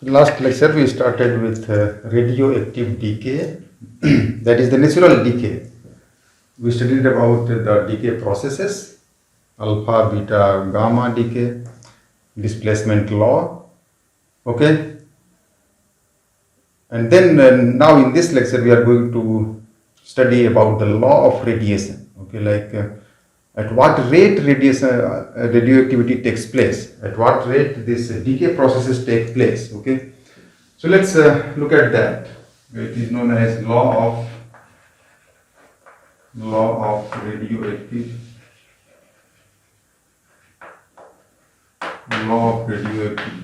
Last lecture we started with radioactive decay, that is the natural decay. We studied about the decay processes, alpha, beta, gamma decay, displacement law, okay. And then now in this lecture we are going to study about the law of radiation, okay, like at what rate radioactivity takes place, at what rate this decay processes take place, okay. So let's look at that. It is known as law of radioactive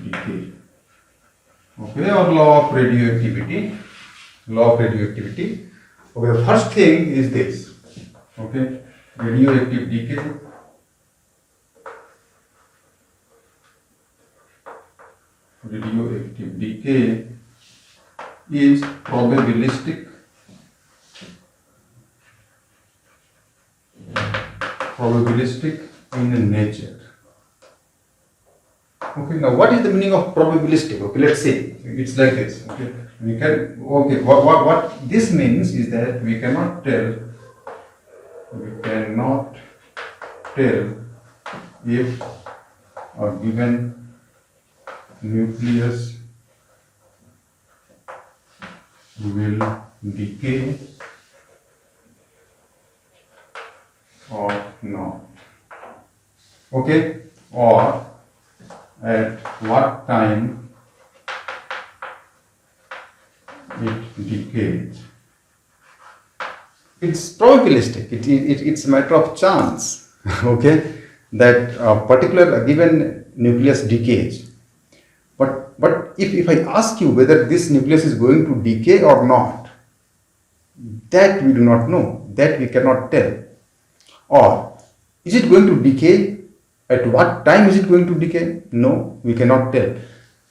decay, okay, or law of radioactivity. Okay, the first thing is this, okay, radioactive decay. Radioactive decay is probabilistic in nature. Okay, now what is the meaning of probabilistic? Okay, let's see. It's like this. Okay, what this means is that we cannot tell if a given nucleus will decay or not, okay, or at what time it decays. It's probabilistic, it's a matter of chance, okay, that a given nucleus decays. But if I ask you whether this nucleus is going to decay or not, that we do not know, that we cannot tell. Or is it going to decay? At what time is it going to decay? No, we cannot tell.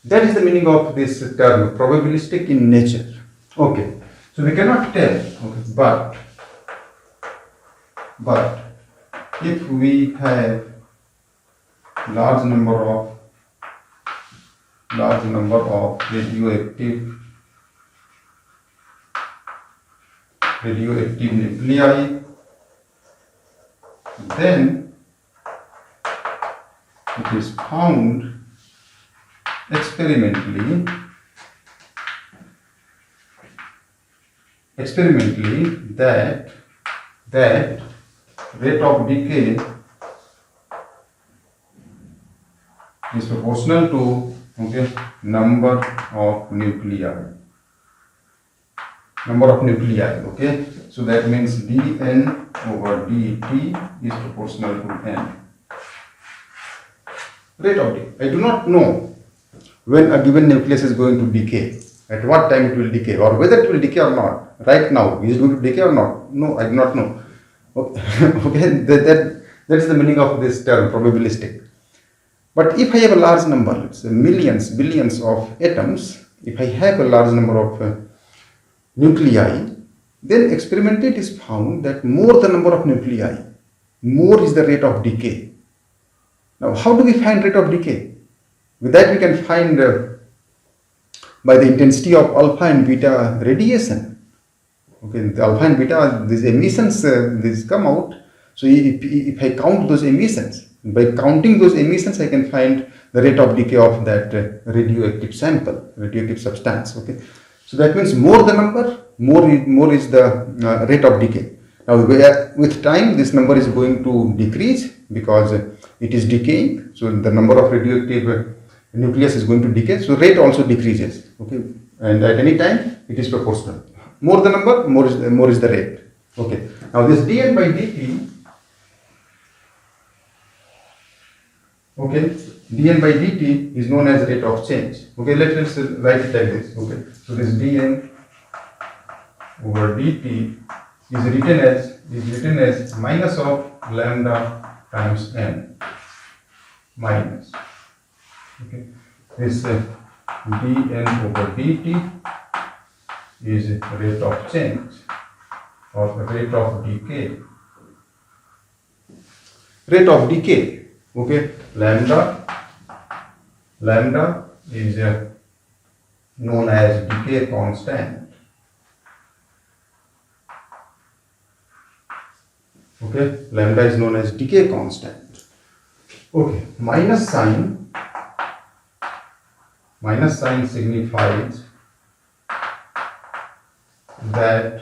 That is the meaning of this term, probabilistic in nature. Okay, so we cannot tell. Okay, but if we have large number of radioactive nuclei, then it is found experimentally that rate of decay is proportional to, okay, number of nuclei, okay. So that means dn over dt is proportional to n. Rate of decay. I do not know when a given nucleus is going to decay, at what time it will decay, or whether it will decay or not. Right now, is it going to decay or not? No, I do not know. Okay, okay, that is the meaning of this term, probabilistic. But if I have a large number, let's say millions, billions of atoms, if I have a large number of nuclei, then experimentally it is found that more the number of nuclei, more is the rate of decay. Now, how do we find rate of decay? With that we can find by the intensity of alpha and beta radiation. Okay, the alpha and beta, these emissions, these come out. So if I count those emissions, by counting those emissions, I can find the rate of decay of that radioactive sample, radioactive substance. Okay, so that means more the number, more is the rate of decay. Now, with time, this number is going to decrease because it is decaying. So the number of radioactive nucleus is going to decay. So rate also decreases. Okay, and at any time, it is proportional. More the number, more is the rate. Okay. Now this dn by dt. Okay, dn by dt is known as rate of change. Okay, let's write it like this. Okay, so this dn over dt is written as minus of lambda times n minus. Okay, this dn over dt is rate of change or rate of decay. Rate of decay. Okay, lambda is known as decay constant. Okay, lambda is known as decay constant. Okay, minus sign signifies that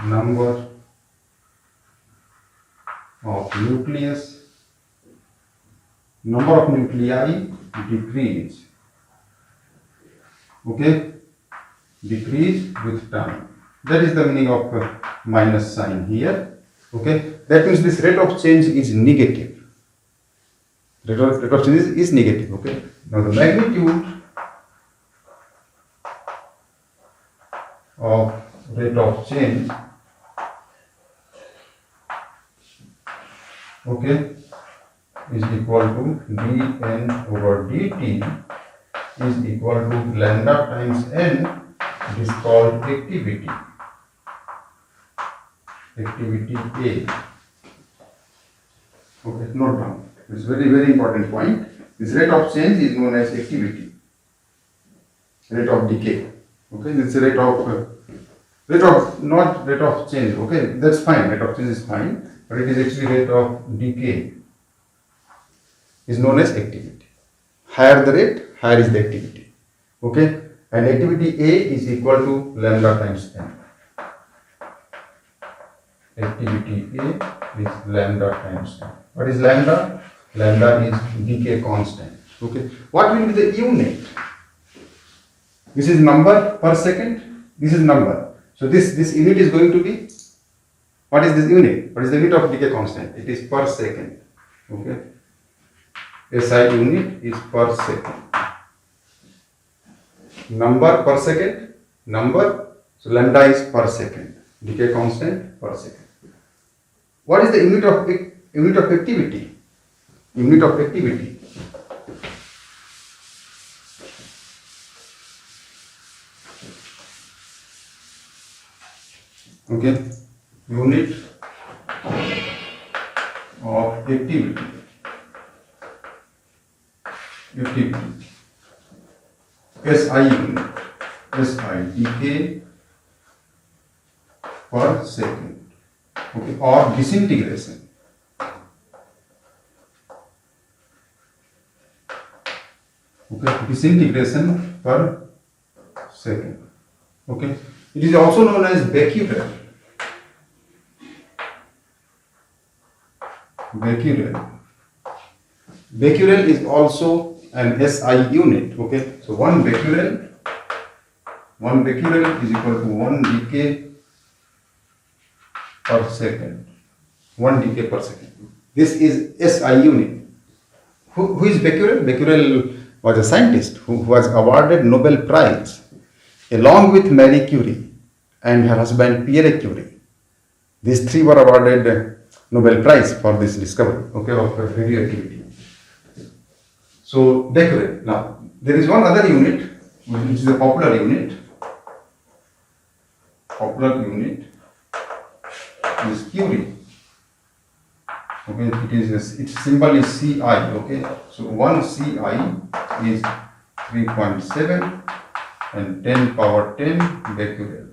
number of nuclei decrease. Okay, decrease with time. That is the meaning of minus sign here. Okay, that means this rate of change is negative. Rate of change is negative. Okay, now the magnitude of rate of change, okay, is equal to dn over dt is equal to lambda times n. It is called activity. Activity A. Okay, note down. It's very important point. This rate of change is known as activity. Rate of decay. Okay, this is rate of not rate of change. Okay, that's fine. Rate of change is fine, but it is actually rate of decay is known as activity. Higher the rate, higher is the activity. Okay, and activity A is equal to lambda times n. Activity A is lambda times n. What is lambda? Lambda is decay constant. Okay, what will be the unit? This is number per second. This is number. So this unit is going to be, what is this unit? What is the unit of decay constant? It is per second. Okay, SI unit is per second. Number per second, number, so lambda is per second. Decay constant per second. What is the unit of activity? Unit of activity. Okay, unit of activity. SI unit. SI, decay per second. Okay, or disintegration. Okay, disintegration per second. Okay, it is also known as becquerel. Becquerel is also an SI unit. Okay, so one becquerel is equal to 1 decay per second. 1 decay per second. This is SI unit. Who is Becquerel? Becquerel was a scientist who was awarded Nobel Prize along with Marie Curie and her husband Pierre Curie. These three were awarded Nobel Prize for this discovery, okay, of radioactivity. So Becquerel. Now there is one other unit which is a popular unit. Popular unit is Curie. Okay, its symbol is Ci. Okay, so 1 Ci is 3.7 and 10 power 10 becquerel.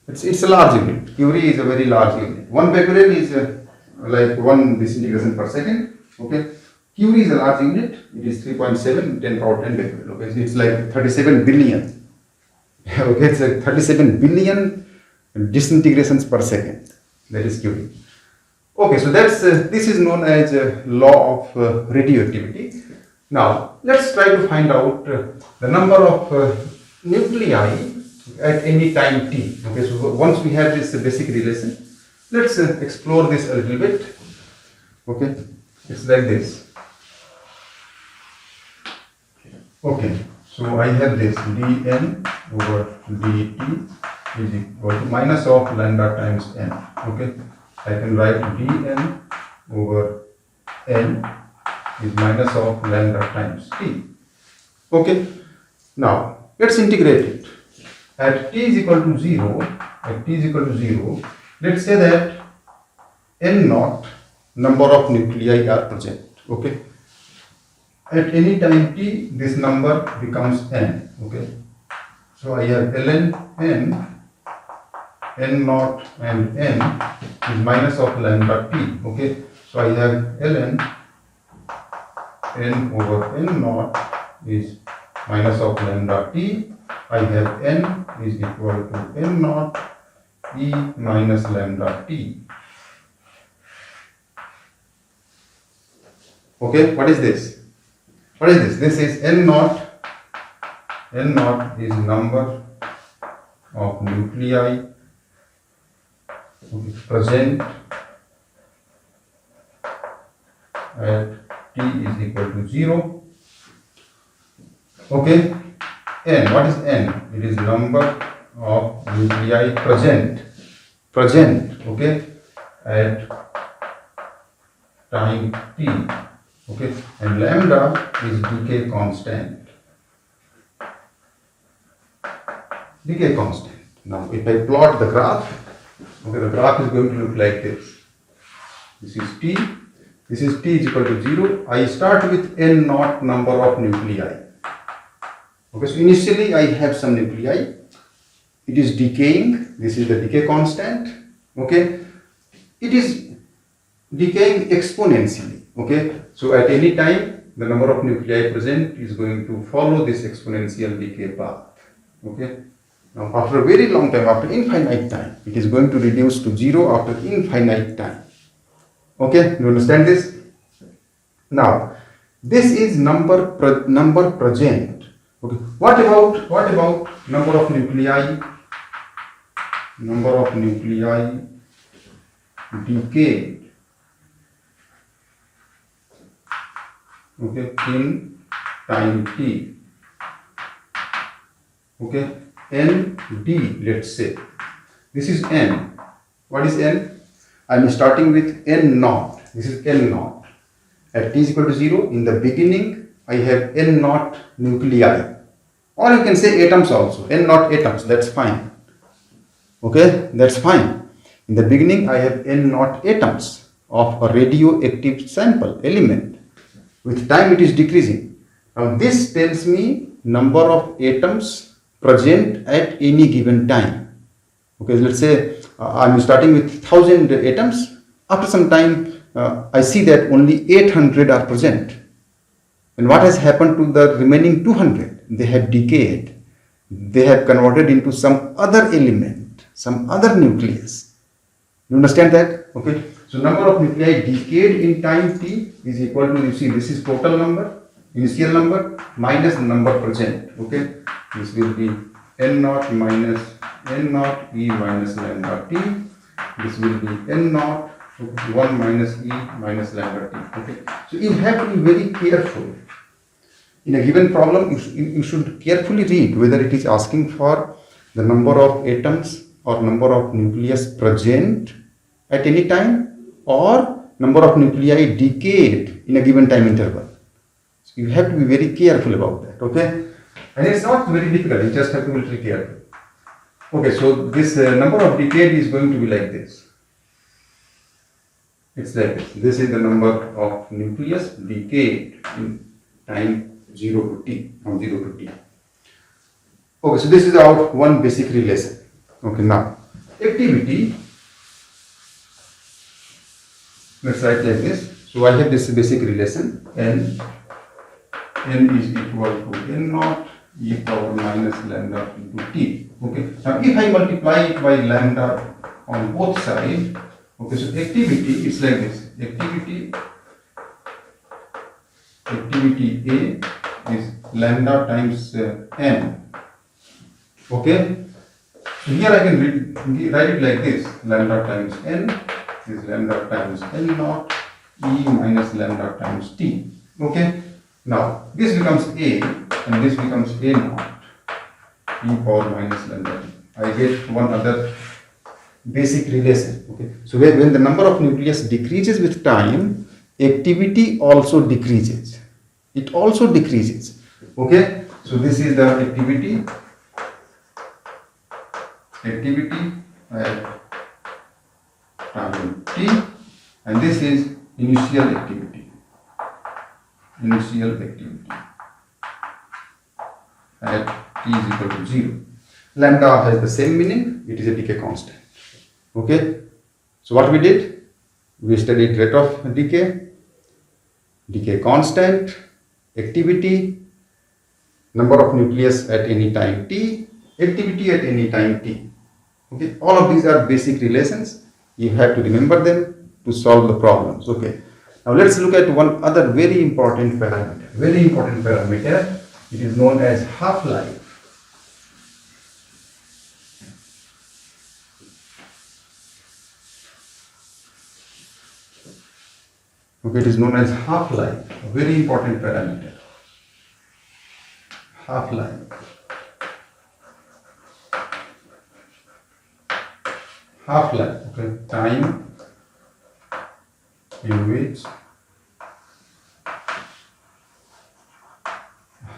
It's a large unit. Curie is a very large unit. 1 becquerel is like 1 disintegration per second. Okay, Curie is a large unit. It is 3.7 10 power 10 becquerel. Okay, so it's like 37 billion. Okay, it's like 37 billion disintegrations per second. That is Curie. Okay, so that's this is known as law of radioactivity. Now let's try to find out the number of nuclei at any time t. Okay, so once we have this basic relation, let's explore this a little bit. Okay, it's like this. Okay, so I have this dn over dt is equal to minus of lambda times n. Okay, I can write dn over n is minus of lambda times t. Okay, now let's integrate it. At t is equal to 0, let's say that n naught number of nuclei are present. Okay, At any time t, this number becomes n. Okay, so I have ln n, n naught and n is minus of lambda t. Okay, so I have ln n over n naught is minus of lambda t. I have n is equal to n naught e minus lambda t. Okay, what is this? What is this? This is n naught. N naught is number of nuclei present at t is equal to 0. Okay, n, what is n? It is number of nuclei present, okay, at time t. Okay, and lambda is decay constant. Decay constant. Now, if I plot the graph, okay, the graph is going to look like this. This is t. This is t is equal to 0. I start with n naught number of nuclei. Okay, so initially I have some nuclei. It is decaying. This is the decay constant. Okay, it is decaying exponentially. Okay, so at any time the number of nuclei present is going to follow this exponential decay path. Okay, now after a very long time, after infinite time, it is going to reduce to 0 after infinite time. Okay, you understand this? Now, this is number present. Okay, what about number of nuclei? Number of nuclei decayed. Okay, in time t. Okay, n d, let's say. This is n. What is n? I am starting with n naught. This is n naught. At t is equal to 0, in the beginning, I have n naught nuclei. Or you can say atoms also. N naught atoms, that's fine. Okay, that's fine. In the beginning, I have n naught atoms of a radioactive sample element. With time, it is decreasing. Now, this tells me number of atoms present at any given time. Okay, let's say I'm starting with 1000 atoms. After some time, I see that only 800 are present. And what has happened to the remaining 200? They have decayed. They have converted into some other element, some other nucleus. You understand that? Okay. So number of nuclei decayed in time t is equal to, you see, this is total number, initial number, minus the number present. Okay. This will be n naught minus n naught e minus lambda t. This will be n naught 1 minus e minus lambda t. Okay. So you have to be very careful. In a given problem, you should carefully read whether it is asking for the number of atoms or number of nucleus present at any time or number of nuclei decayed in a given time interval. So you have to be very careful about that. Okay. And it's not very difficult, you just have to be very careful. Okay, so this number of decayed is going to be like this. It's like this. This is the number of nucleus decayed in time 0 to t, from 0 to t. Okay, so this is our one basic relation. Okay, now activity, let's write like this. So I have this basic relation, n is equal to n naught e power minus lambda into t. Okay, now if I multiply it by lambda on both sides, okay, so activity is like this. Activity A is lambda times n. Okay, so here I can write it like this. Lambda times n is lambda times n naught e minus lambda times t. Okay, now this becomes A and this becomes A naught e power minus lambda t. I get one other basic relation. Okay, so when the number of nucleus decreases with time, activity also decreases. It also decreases. Okay, so this is the activity at time t, and this is initial activity. initial activity at t is equal to 0. Lambda has the same meaning, it is a decay constant. Okay, so what we did, we studied rate of decay, decay constant, activity, number of nucleus at any time t, activity at any time t. Okay, all of these are basic relations. You have to remember them to solve the problems. Okay, now let's look at one other very important parameter. Very important parameter. It is known as half-life. Okay, it is known as half-life. A very important parameter. Half-life. Half-life. Okay, time in which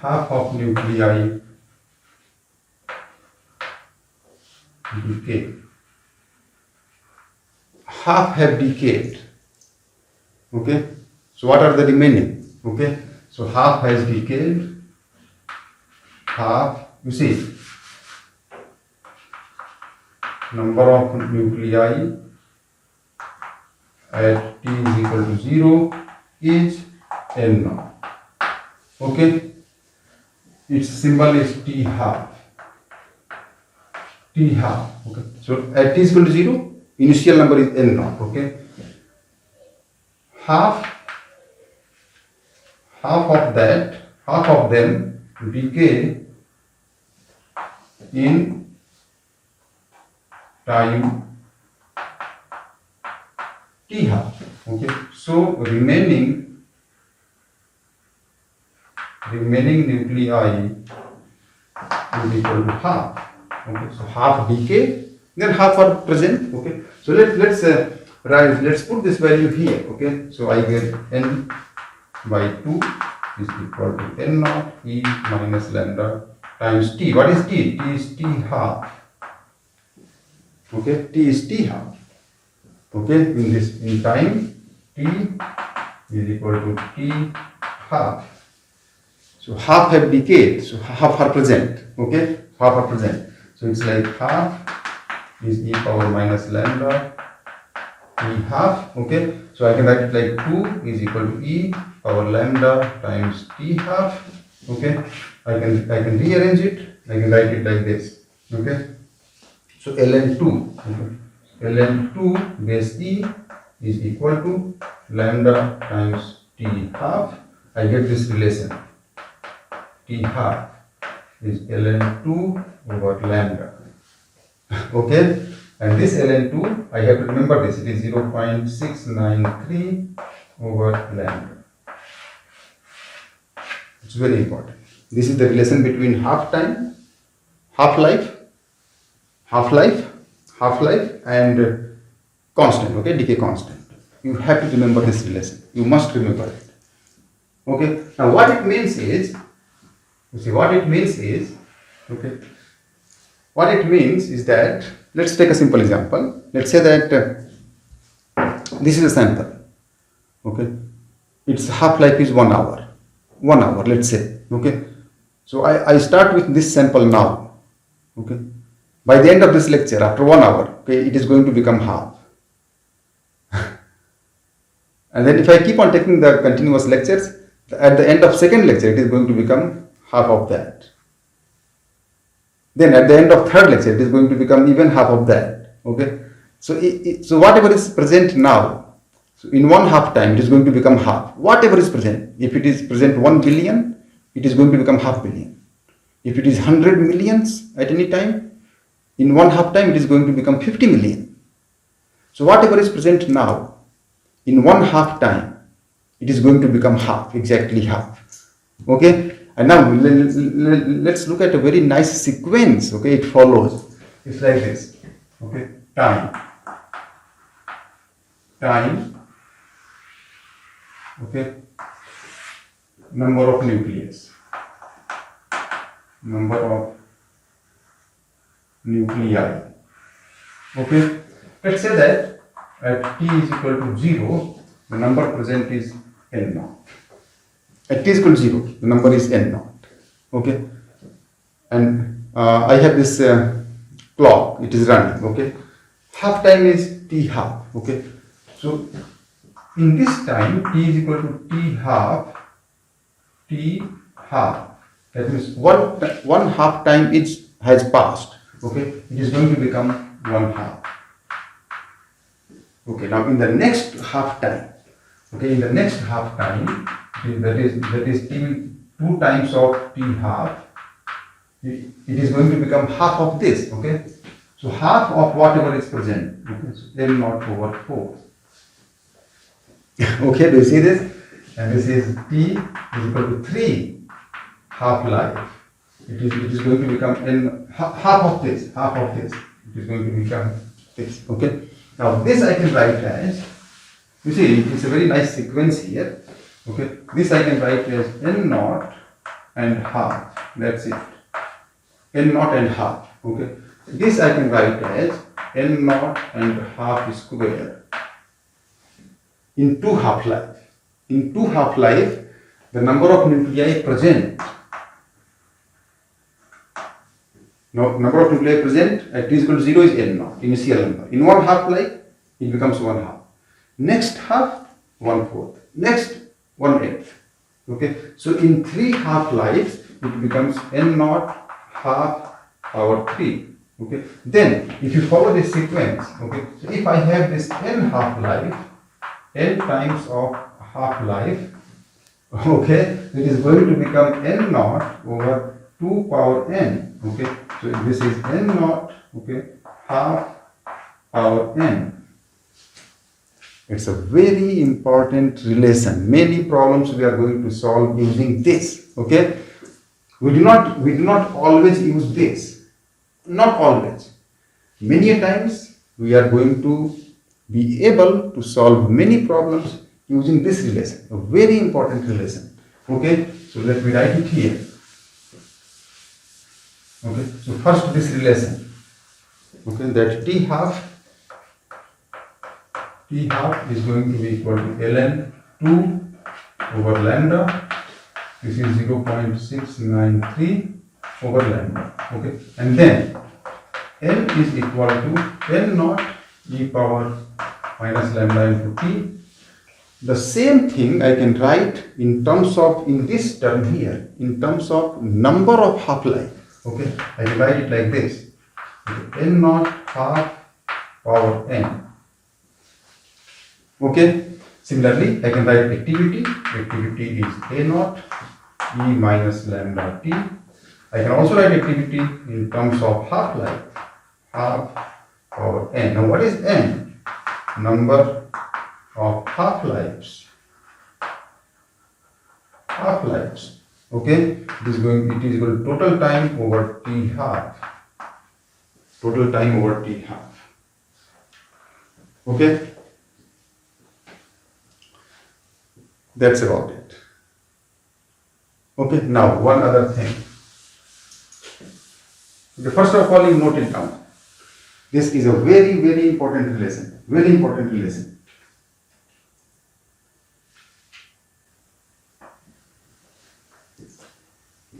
half of nuclei decay. Half have decayed. Okay, so what are the remaining? Okay, so half has decayed. Half, you see, number of nuclei at t is equal to 0 is n naught. Okay, its symbol is t half. T half. Okay, so at t is equal to 0, initial number is n naught. Okay, half of them decay in time t half. Okay, so remaining nuclei is equal to half. Okay, so half decay, then half are present. Okay, so let's put this value here. Okay, so I get n by 2 is equal to n naught e minus lambda times t. What is t? T is t half. Okay, t is t half. Okay, in time t is equal to t half. So half have decayed, so half are present. Okay, half are present. So it's like half is e power minus lambda t half. Okay, so I can write it like 2 is equal to e power lambda times t half. Okay, I can rearrange it. I can write it like this. Okay, so ln2. Okay. ln2 base e is equal to lambda times t half. I get this relation. T half is ln2 over lambda. Okay, and this ln2, I have to remember this, it is 0.693 over lambda. It's very important. This is the relation between half-time, half-life, and constant, okay, decay constant. You have to remember this relation. You must remember it. Okay, now what it means is, what it means is that, let's take a simple example. Let's say that this is a sample. Okay, its half-life is 1 hour. 1 hour, let's say. Okay, so I start with this sample now. Okay, by the end of this lecture, after 1 hour, okay, it is going to become half. And then if I keep on taking the continuous lectures, at the end of second lecture, it is going to become half of that. Then at the end of third lecture, it is going to become even half of that. Okay, so so whatever is present now, so in 1 half time, it is going to become half. Whatever is present, if it is present 1 billion, it is going to become half billion. If it is 100 millions at any time, in 1 half time, it is going to become 50 million. So whatever is present now, in 1 half time, it is going to become half, exactly half. Okay, and now let's look at a very nice sequence. Okay, it follows. It's like this. Okay, time. Okay, number of nucleus. Number of nuclei. Okay, let's say that at t is equal to 0, the number present is n naught. At t is equal to 0, the number is n naught. Okay, and I have this clock, it is running. Okay, half time is t half. Okay, so in this time t is equal to t half. That means one half time has passed. Okay, it is going to become 1 half. Okay, now in the next half time, okay, in the next half time, that is t 2 times of t half. It is going to become half of this. Okay, so half of whatever is present. Okay, so n naught over 4. Okay, do you see this? And this is t is equal to 3 half life. It is going to become n half of this. It is going to become this. Okay. Now this I can write as, you see, it's a very nice sequence here. Okay. This I can write as n naught and half. That's it. N naught and half. Okay. This I can write as n naught and half square in 2 half life. In 2 half life, the number of nuclei present. Now, number of nuclei present at t is equal to 0 is n naught, initial number. In 1 half life, it becomes 1 half. Next half, 1/4. Next, 1/8. Okay. So in 3 half lives, it becomes n naught half power 3. Okay. Then, if you follow this sequence, okay. So if I have this n half life, n times of half life, okay, it is going to become n naught over 2 power n. Okay, so this is n naught, okay, half power n. It's a very important relation. Many problems we are going to solve using this. Okay, we do not always use this. Not always. Many a times we are going to be able to solve many problems using this relation, a very important relation. Okay, so let me write it here. Okay, so first this relation. Okay, that t half is going to be equal to ln 2 over lambda. This is 0.693 over lambda. Okay, and then n is equal to n naught e power minus lambda into t. The same thing I can write in terms of, in this term here, in terms of number of half-life. Okay, I can write it like this. Okay, n naught half power n. Okay, similarly, I can write activity. Activity is a naught e minus lambda t. I can also write activity in terms of half-life, half power n. Now, what is n? Number of half-lives. Half-lives. Okay, it is equal to total time over t half. Total time over t half. Okay, that's about it. Okay, now one other thing. Okay, first of all, you note it down. This is a very, very important relation. Very important relation.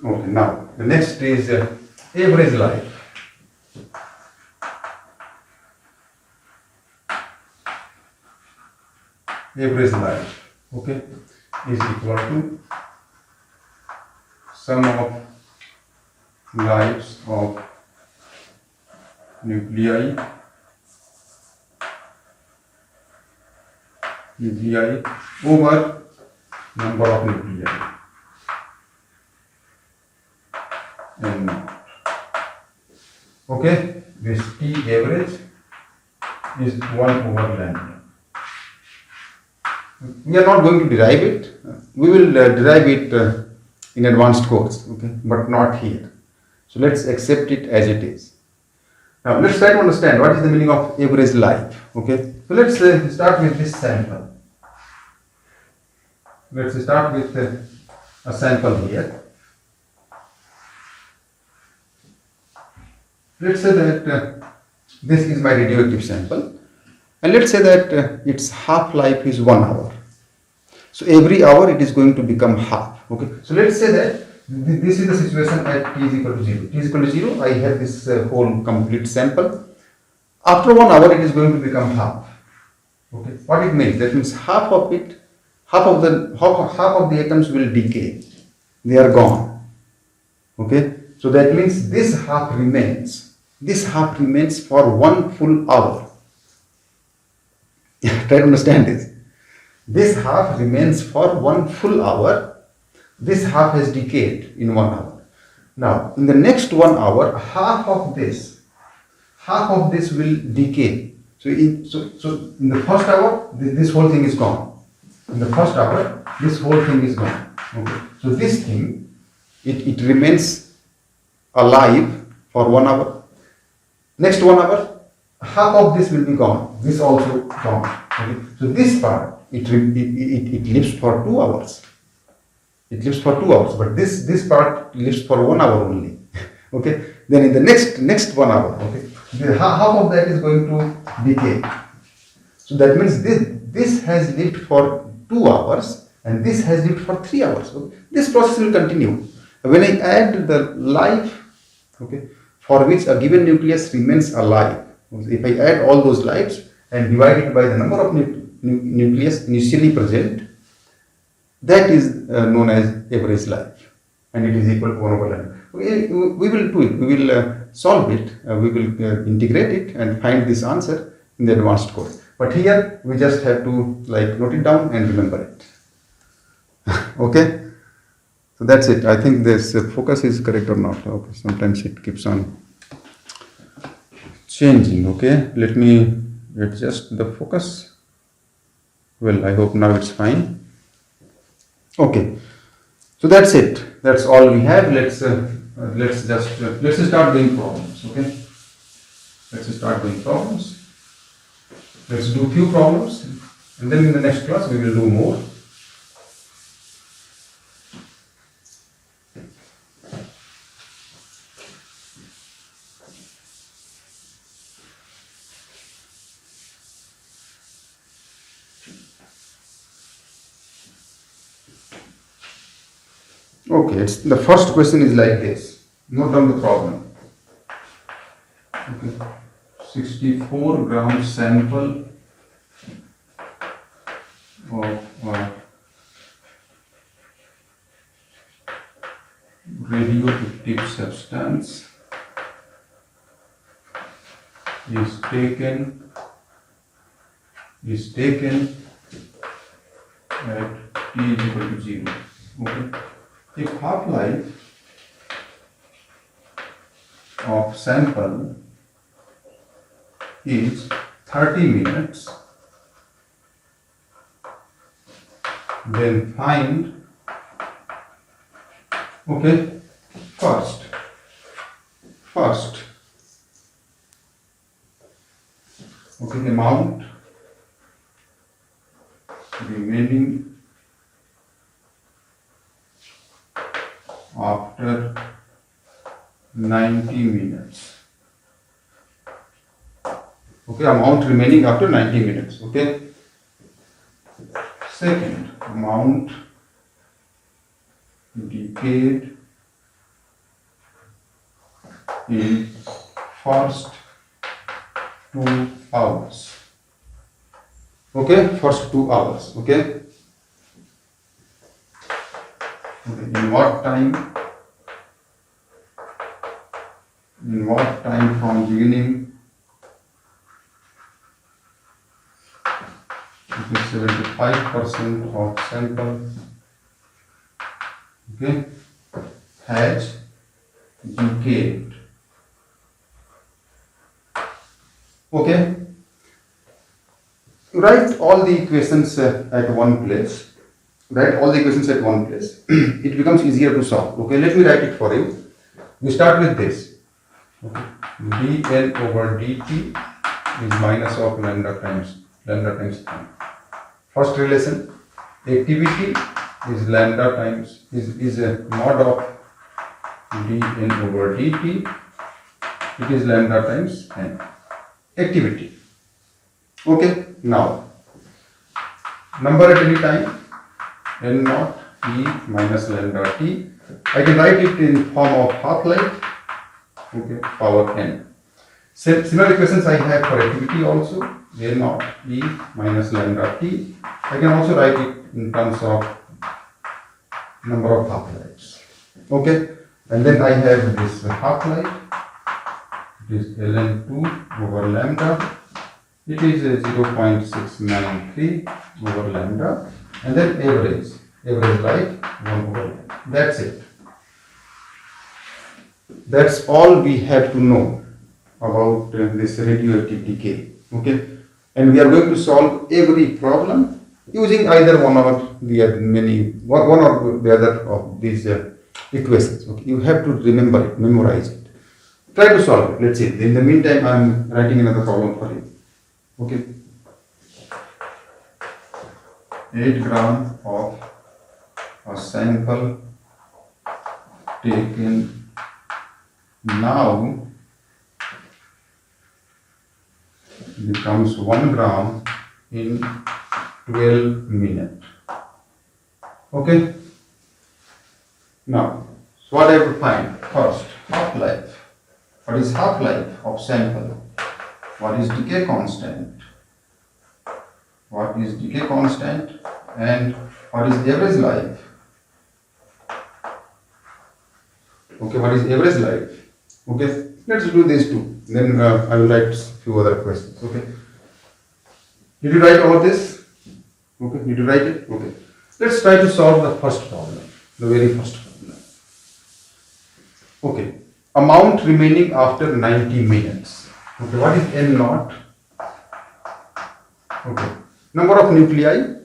Okay, now the next is average life. Average life, okay, is equal to sum of lives of nuclei over number of nuclei. And okay, this T average is 1 over lambda. We are not going to derive it. We will derive it in advanced course, okay, but not here. So let's accept it as it is. Now let's try to understand what is the meaning of average life. Okay, so let's start with this sample. Let's start with a sample here. Let's say that this is my radioactive sample, and let's say that its half-life is 1 hour. So every hour it is going to become half. Okay, so let's say that this is the situation at t is equal to 0. T is equal to 0, I have this whole complete sample. After 1 hour, it is going to become half. Okay, what it means? That means half of it, half of the atoms will decay. They are gone. Okay, so that means this half remains. This half remains for 1 full hour. Try to understand this. This half remains for 1 full hour. This half has decayed in 1 hour. Now, in the next 1 hour, half of this will decay. So in the first hour, this whole thing is gone. In the first hour, this whole thing is gone. Okay. So this thing, it remains alive for 1 hour. Next 1 hour, half of this will be gone. This also gone. Okay. So this part, it lives for 2 hours. It lives for 2 hours, but this part lives for 1 hour only. Okay. Then in the next 1 hour, okay, half of that is going to decay. So that means this has lived for 2 hours and this has lived for 3 hours. Okay. This process will continue. When I add the life, okay, for which a given nucleus remains alive, if I add all those lives and divide it by the number of nucleus initially present, that is known as average life, and it is equal to 1 over lambda. We will do it. We will solve it. We will integrate it and find this answer in the advanced course. But here we just have to note it down and remember it. Okay. So that's it. I think this focus is correct or not. Okay. Sometimes it keeps on changing. Okay. Let me adjust the focus. Well, I hope now it's fine. Okay, so that's it. That's all we have. Let's start doing problems. Okay, let's start doing problems. Let's do few problems, and then in the next class we will do more. Okay, the first question is like this. Note down the problem. Okay. 64 gram sample of radioactive substance is taken at t is equal to 0. Okay. If half-life of sample is 30 minutes, then find, okay, first, okay, amount remaining after 90 minutes. Okay, amount remaining after 90 minutes. Okay. Second, amount decayed in first 2 hours. Okay, first 2 hours. Okay. In what time from beginning? It is 75% of sample, okay, has decayed. Okay, write all the equations at one place. Write all the equations at one place. It becomes easier to solve. Okay, let me write it for you. We start with this. Okay. dN over dt is minus of lambda times time. First relation, activity is lambda times is a mod of dN over dt. It is lambda times n. Activity. Okay. Now, number at any time n naught E minus lambda T. I can write it in form of half-life, okay, power n. Similar equations I have for activity also, A naught E minus lambda T. I can also write it in terms of number of half-lives, okay. And then I have this half-life, it is ln2 over lambda. It is 0.693 over lambda, and then average life 1 over lambda. That's it. That's all we have to know about this radioactive decay. Okay, and we are going to solve every problem using either one or the other one or the other of these equations. Okay, you have to remember it, memorize it. Try to solve it. Let's see. In the meantime, I am writing another problem for you. Okay, 8 gram of a sample taken now becomes 1 gram in 12 minutes. Okay, now so what I have to find first? Half-life. What is half-life of sample? What is decay constant? What is decay constant? And what is average life? Okay, what is average life? Okay, let's do these two. Then I will write a few other questions. Okay. Did you write all of this? Okay, did you write it? Okay. Let's try to solve the first problem, the very first problem. Okay, amount remaining after 90 minutes. Okay, what is N naught? Okay, number of nuclei,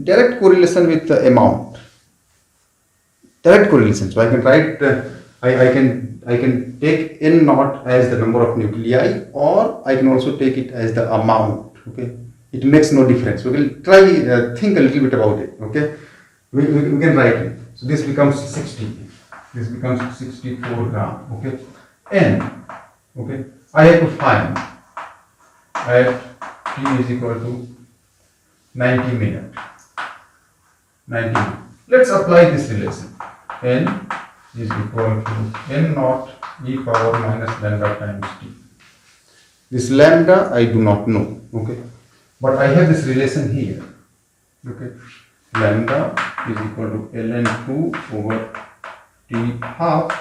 direct correlation with the amount. Direct correlation. So I can write, I can take N naught as the number of nuclei, or I can also take it as the amount. Okay, it makes no difference. We will try think a little bit about it. Okay, we can write it. So this becomes 60. This becomes 64 gram. Okay, N. Okay, I have to find at T is equal to 90 minutes. 90 minutes. Let's apply this relation. N is equal to N naught e power minus lambda times T. This lambda I do not know. Okay, but I have this relation here. Okay, lambda is equal to ln2 over T half.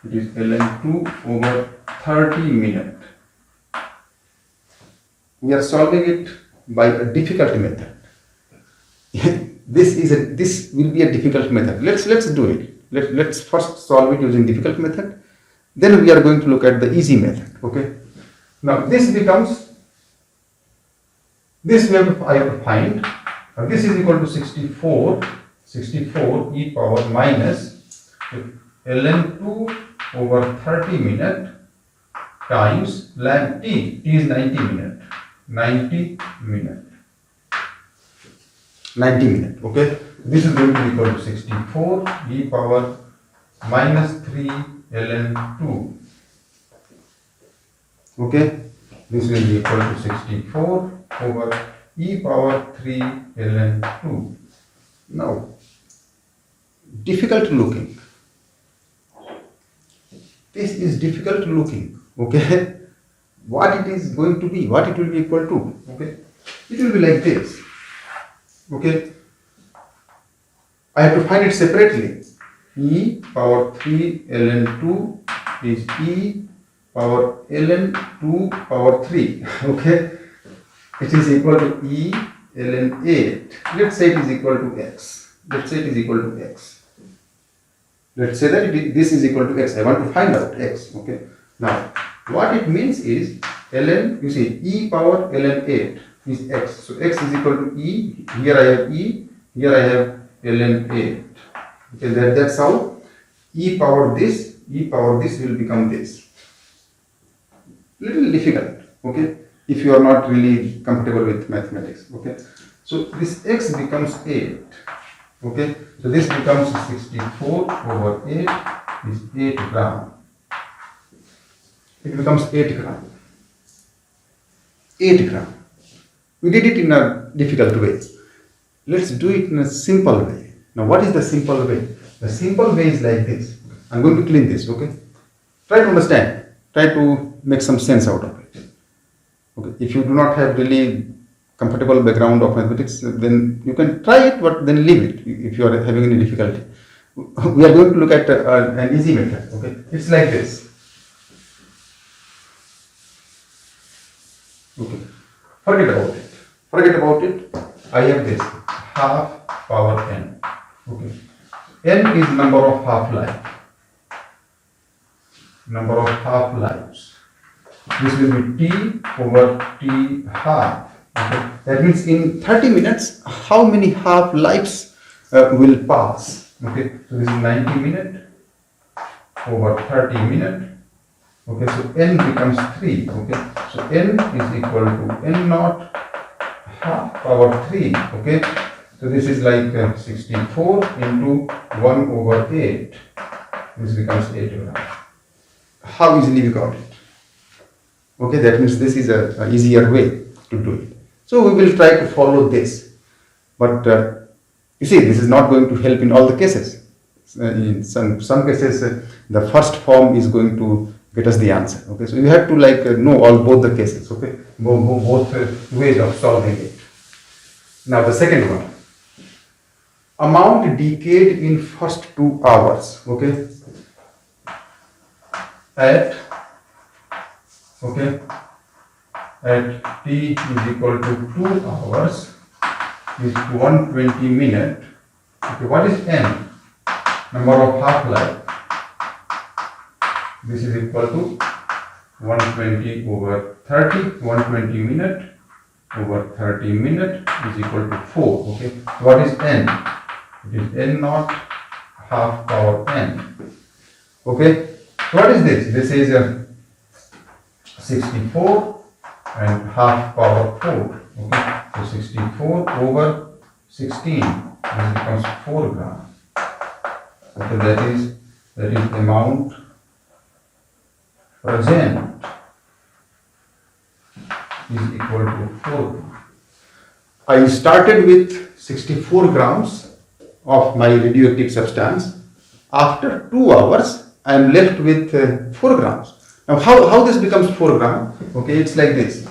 It is ln2 over 30 minutes. We are solving it by a difficult method. This will be a difficult method. Let's do it. Let's first solve it using difficult method. Then we are going to look at the easy method. Okay. Now this becomes, this I have to find. Now this is equal to 64 e power minus ln2 over 30 minutes times lambda t. T is 90 minutes. 90 minutes. 90 minutes. Okay. This is going to be equal to 64 e power minus 3 ln2. Okay. This will be equal to 64 over e power 3 ln2. Now, difficult looking. This is difficult looking. Okay. What it is going to be, what it will be equal to. Okay. It will be like this. Okay. I have to find it separately. E power 3 ln2 is e power ln2 power 3. Okay. It is equal to e ln 8. Let's say it is equal to x. Let's say it is equal to x. Let's say that this is equal to x. I want to find out x. Okay. Now, what it means is ln, you see, e power ln 8 is x. So x is equal to e. Here I have e. Here I have ln 8. Okay. That's how e power this will become this. Little difficult. Okay. If you are not really comfortable with mathematics. Okay. So this x becomes 8. Okay. So this becomes 64 over 8 is 8 gram. It becomes 8 gram. 8 gram. We did it in a difficult way. let's do it in a simple way. Now, what is the simple way? The simple way is like this. I'm going to clean this, okay? Try to understand. Try to make some sense out of it. Okay. If you do not have really comfortable background of mathematics, then you can try it, but then leave it if you are having any difficulty. We are going to look at an easy method. Okay, it's like this. Okay, forget about it. Forget about it. I have this half power n. Okay, n is number of half-life. Number of half-lives. This will be t over t half. Okay. That means in 30 minutes, how many half-lives will pass? Okay, so this is 90 minutes over 30 minutes. Okay, so n becomes 3. Okay, so n is equal to n naught half power 3. Okay, so this is like 64 into 1 over 8. This becomes 8 grams. How easily we got it? Okay, that means this is an easier way to do it. So we will try to follow this. But you see, this is not going to help in all the cases. In some cases, the first form is going to get us the answer. Okay, so you have to know both the cases. Okay, both ways of solving it. Now the second one, amount decayed in first 2 hours. Okay, at t is equal to 2 hours is 120 minutes. Okay, what is n? Number of half-life. This is equal to 120 over 30. 120 minutes over 30 minutes is equal to 4. Okay, what is n? It is n naught half power n. Okay, so what is this? This is 64 and half power 4. Okay, so 64 over 16. This becomes 4 grams. Okay, that is amount present is equal to 4 grams. I started with 64 grams of my radioactive substance. After 2 hours, I am left with 4 grams. Now, how this becomes 4 grams? Okay, it's like this.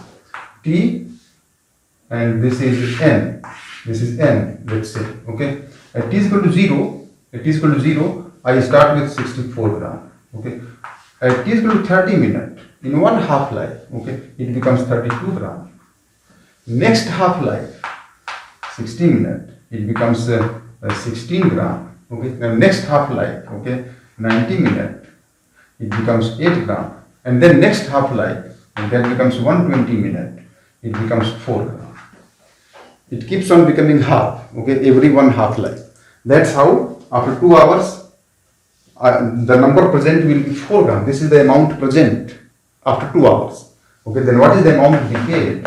T and this is n. This is n, let's say. Okay, at t is equal to 0. At t is equal to 0, I start with 64 grams. Okay, at t is equal to 30 minutes, in one half-life, okay, it becomes 32 grams. Next half-life, 60 minutes, it becomes 16 grams. Okay, now next half-life, okay, 90 minutes, it becomes 8 grams. And then next half-life, and that becomes 120 minutes, it becomes 4 grams. It keeps on becoming half, okay, every one half-life. That's how after 2 hours, the number present will be 4 grams. This is the amount present after 2 hours. Okay, then what is the amount decayed?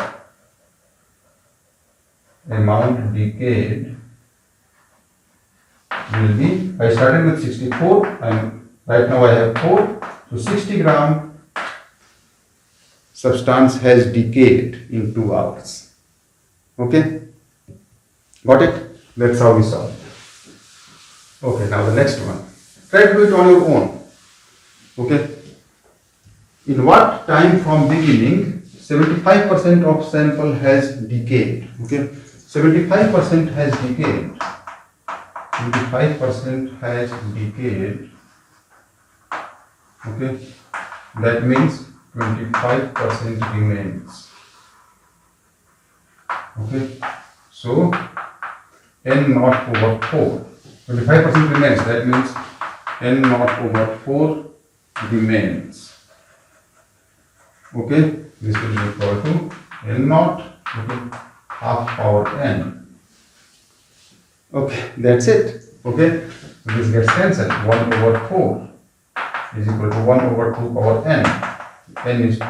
Amount decayed will be, I started with 64 and right now I have 4. So 60 gram substance has decayed in 2 hours. Okay, got it? That's how we solve it. Okay, now the next one. Try to do it on your own. Okay. In what time from beginning 75% of sample has decayed? Okay, 75% has decayed. 75% has decayed. Okay, that means 25% remains. Okay, so n naught over 4. 25% remains, that means n naught over 4 remains. Okay, this will be equal to n naught, okay, half power n. Okay, that's it. Okay, so this gets cancelled. 1 over 4 is equal to 1 over 2 power n. N is 2.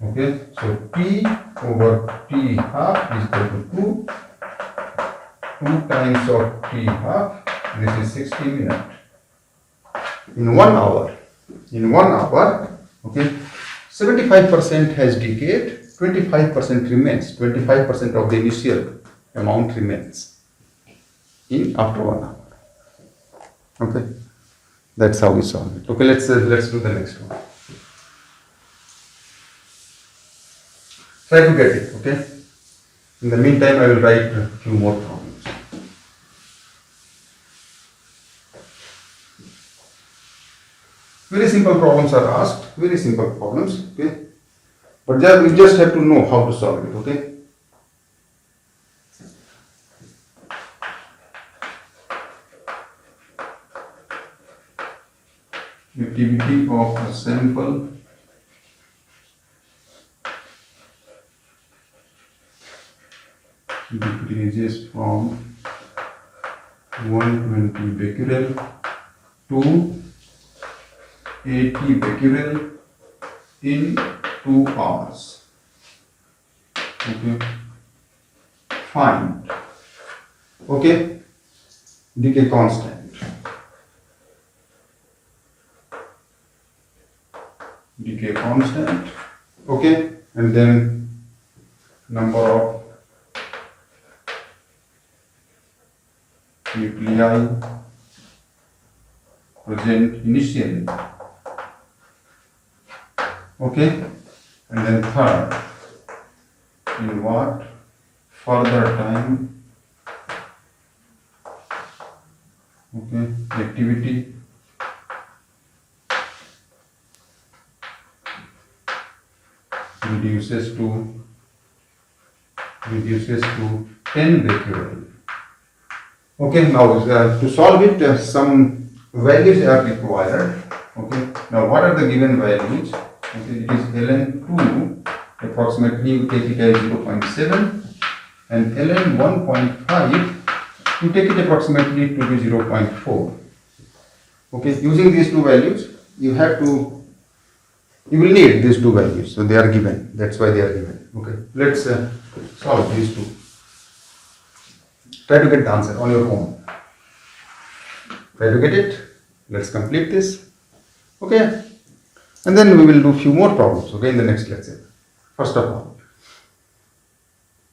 Okay, so t over t half is equal to 2. 2 times of t half, this is 60 minutes. In 1 hour, okay, 75% has decayed, 25% remains, 25% of the initial amount remains in after 1 hour. Okay, that's how we solve it. Okay, let's do the next one. Try to get it. Okay. In the meantime, I will write a few more problems. Very simple problems are asked. Very simple problems. Okay, but we just have to know how to solve it. Okay. Activity of a sample decreases from 120 becquerel to 80 becquerel in 2 hours. Okay. Find. Okay. Decay constant. Decay constant. Okay. And then number of nuclei present initially. Okay, and then third, in what further time, okay, activity reduces to 10 becquerel. Okay, now to solve it, some values are required. Okay, now what are the given values? Okay, it is ln2 approximately, you take it as 0.7, and ln 1.5 you take it approximately to be 0.4. Okay, using these two values, you will need these two values, so they are given. That's why they are given. Okay, let's solve these two. Try to get the answer on your own. Try to get it. Let's complete this. Okay. And then we will do few more problems, okay, in the next lecture. First of all,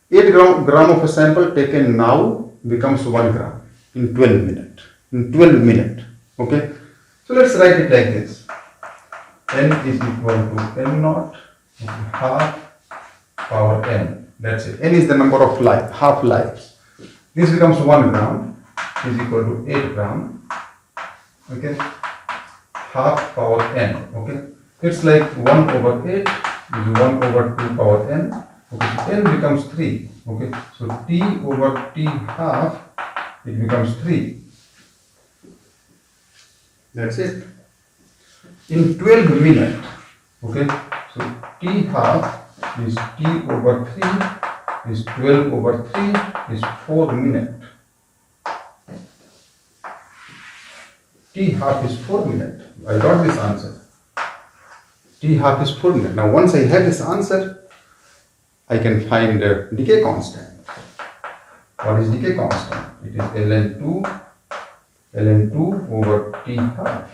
8 gram of a sample taken now becomes 1 gram in 12 minutes. In 12 minutes. Okay. So let's write it like this. N is equal to N naught half power N. That's it. N is the number of half lives. This becomes 1 gram is equal to 8 gram. Okay. Half power N. Okay. It's like 1 over 8 is 1 over 2 power N. Okay. So N becomes 3. Okay. So T over T half, it becomes 3. That's it. In 12 minutes. Okay. So T half is T over 3 is 12 over 3 is 4 minutes. T half is 4 minutes. I got this answer. T half is 4 minutes. Now once I have this answer, I can find the decay constant. What is decay constant? It is ln2 over T half.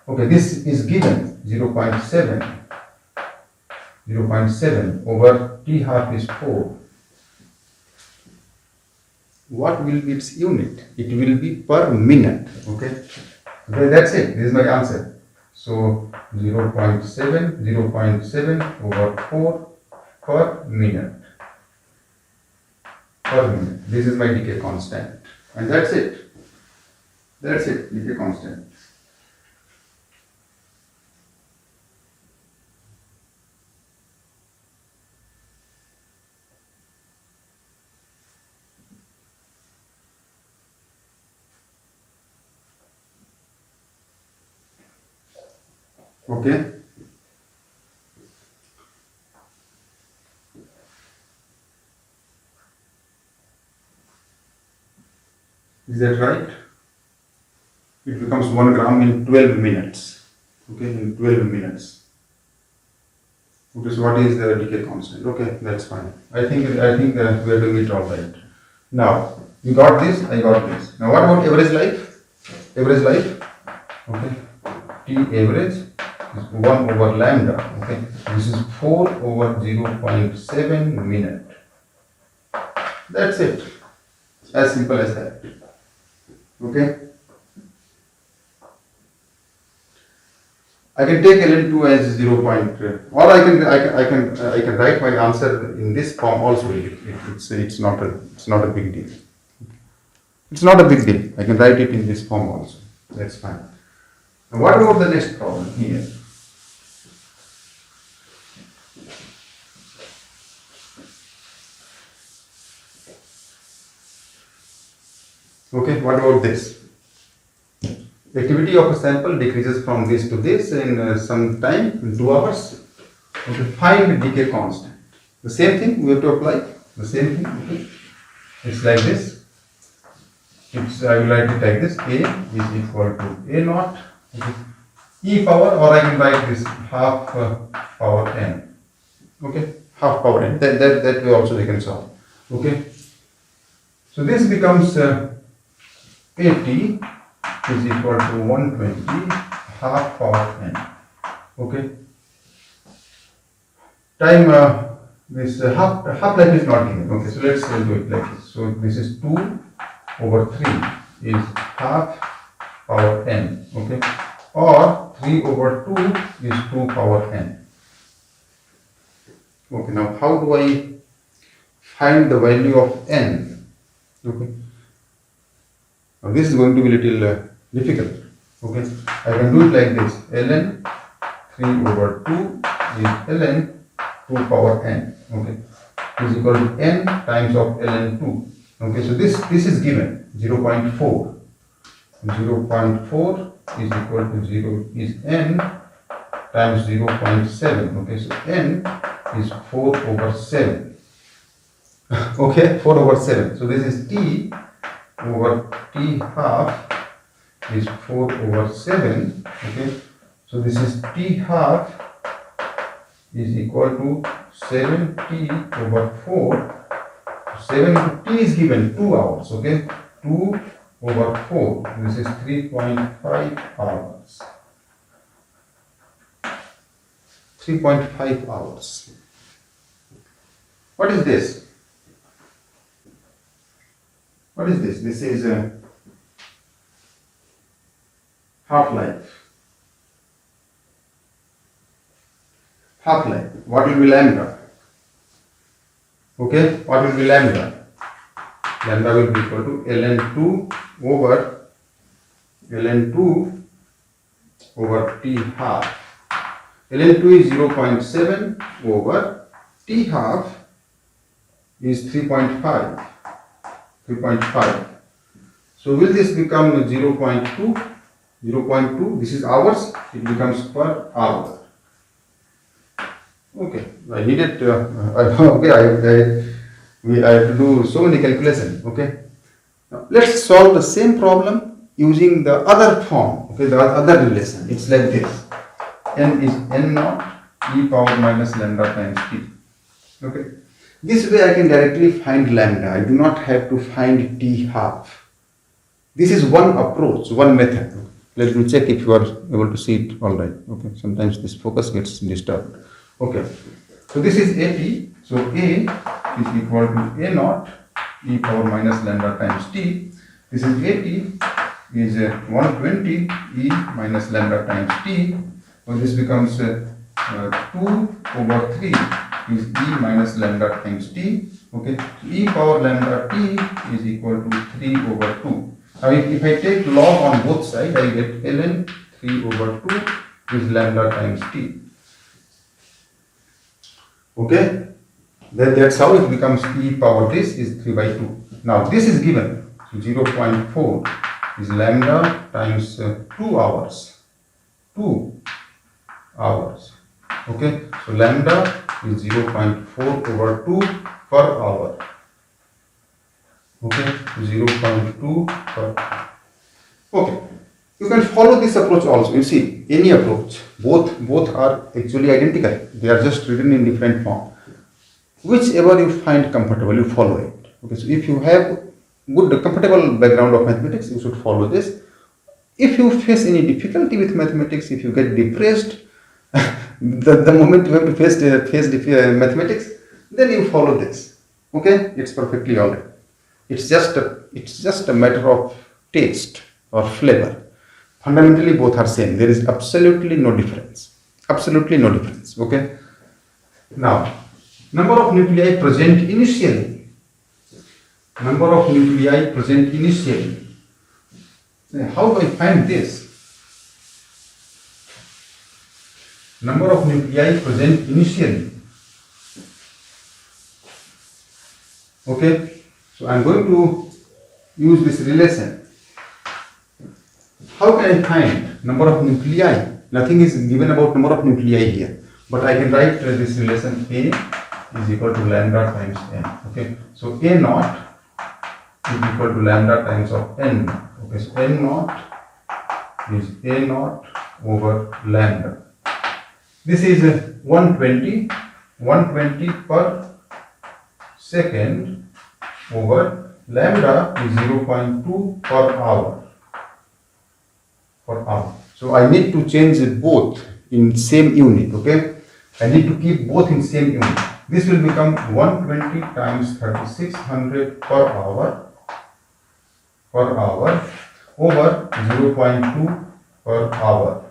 Okay, this is given 0.7. 0.7 over T half is 4. What will be its unit? It will be per minute. Okay, that's it. This is my answer. So 0.7 over 4 per minute. Per minute. This is my decay constant. And that's it. That's it, decay constant. Okay. Is that right? It becomes 1 gram in 12 minutes. Okay, in 12 minutes. Okay, so what is the decay constant? Okay, that's fine. I think we are doing it all right. Now, you got this, I got this. Now what about average life? Average life. Okay. T average is 1 over lambda. Okay. This is 4 over 0.7 minute. That's it. As simple as that. Okay. I can take ln2 as 0. Or I can write my answer in this form also. It's not a big deal. It's not a big deal. I can write it in this form also. That's fine. Now what about the next problem here? Okay, what about this? Activity of a sample decreases from this to this in some time, in 2 hours. Okay, find decay constant. The same thing we have to apply. The same thing. Okay. It's like this. I will write it like this. A is equal to A naught. Okay. E power, or I can write this half power n. Okay, half power n. That way also they can solve. Okay. So this becomes AT is equal to 120 half power n. Okay. Time this half life is not given. Okay, so let's do it like this. So this is 2 over 3 is half power n. Okay, or 3 over 2 is 2 power n. Okay, now how do I find the value of n? Okay. Now this is going to be a little difficult. Okay, I can do it like this. ln 3 over 2 is ln 2 power n. Okay, is equal to n times of ln 2. Okay, so this is given 0.4. 0.4 is equal to 0 is n times 0.7. Okay, so n is 4 over 7. Okay, 4 over 7. So this is t over t half is 4 over 7. Okay, so this is t half is equal to 7t over 4. 7 into t is given 2 hours. Okay, 2 over 4. This is 3.5 hours. 3.5 hours. What is this? What is this? This is a half-life. Half-life. What will be lambda? Okay, what will be lambda? Lambda will be equal to ln2 over t half. ln2 is 0.7 over t half is 3.5. 3.5. So will this become 0.2? 0.2. This is hours. It becomes per hour. Okay. I needed. Okay. I have to do so many calculations. Okay. Now let's solve the same problem using the other form. Okay. The other relation. It's like this. N is n naught e power minus lambda times t. Okay. This way I can directly find lambda. I do not have to find t half. This is one approach, one method. Let me check if you are able to see it all right. Okay, sometimes this focus gets disturbed. Okay, so this is AT. So A is equal to A naught e power minus lambda times t. This is AT is 120 e minus lambda times t. So this becomes 2 over 3 is e minus lambda times t. Okay, so e power lambda t is equal to 3 over 2. Now if I take log on both sides, I get ln 3 over 2 is lambda times t. Okay, that's how it becomes e power this is 3 by 2. Now this is given 0.4 is lambda times 2 hours. 2 hours. Okay, so lambda is 0.4 over 2 per hour. Okay, 0.2 per. Okay, you can follow this approach also. You see, any approach, both are actually identical. They are just written in different form. Whichever you find comfortable, you follow it. Okay, so if you have good comfortable background of mathematics, you should follow this. If you face any difficulty with mathematics, if you get depressed, the moment you have to face mathematics, then you follow this. Okay, it's perfectly alright. It's just a matter of taste or flavor. Fundamentally, both are same. There is absolutely no difference. Absolutely no difference. Okay. Now, number of nuclei present initially. Number of nuclei present initially. How do I find this? Number of nuclei present initially. Okay, so I am going to use this relation. How can I find number of nuclei? Nothing is given about number of nuclei here, but I can write this relation A is equal to lambda times n. Okay, so A naught is equal to lambda times of n. Okay, so n naught is A naught over lambda. This is 120 per second over lambda is 0.2 per hour. So I need to change both in same unit. Okay, I need to keep both in same unit. This will become 120 times 3600 per hour over 0.2 per hour.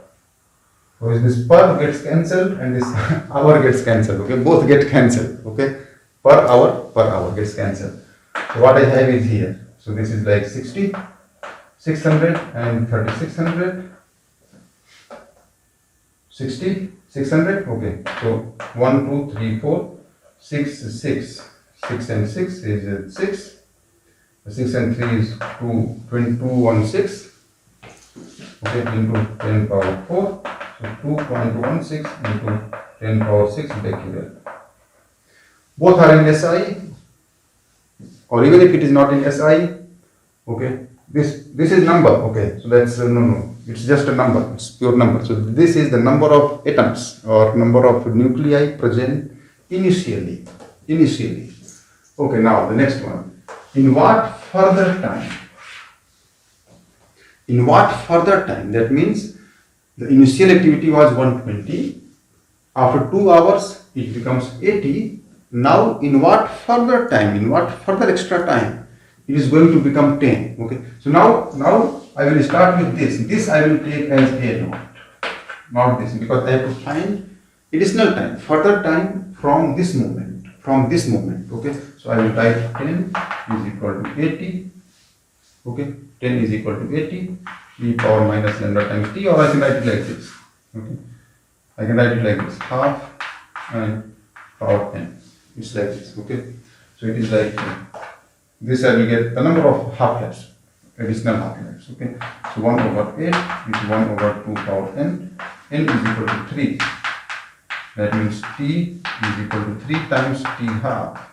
So this per gets cancelled and this hour gets cancelled. Okay, both get cancelled. Okay, per hour gets cancelled. So what I have is here. So this is like 60, 600 and 3600. 60, 600. Okay, so 1, 2, 3, 4, 6, 6. 6 and 6 is 6. 6 and 3 is 2, 2216. Okay, into 10 power 4. So 2.16 into 10 power 6 becquerel. Both are in SI, or even if it is not in SI, okay, this is number. Okay, so that's no, it's just a number, it's pure number. So this is the number of atoms or number of nuclei present initially. Okay, now the next one. In what further time? That means the initial activity was 120. After 2 hours, it becomes 80. Now, in what further time? In what further extra time? It is going to become 10. Okay. So now I will start with this. This I will take as A naught, not this, because I have to find additional time, further time from this moment. Okay. So I will write 10 is equal to 80. Okay. 10 is equal to 80 e power minus lambda times t, or I can write it like this. Okay, I can write it like this, half and power n. It's like this. Okay, so it is like this. I will get the number of half-lives, additional half-lives. Okay, so 1 over 8 is 1 over 2 power n. N is equal to 3. That means t is equal to 3 times t half.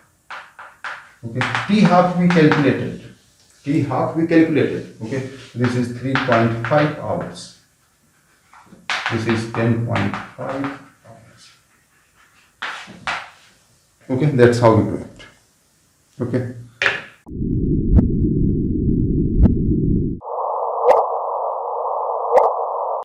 Okay, t half we calculated. Okay, this is 3.5 hours. This is 10.5 hours. Okay, that's how we do it. Okay.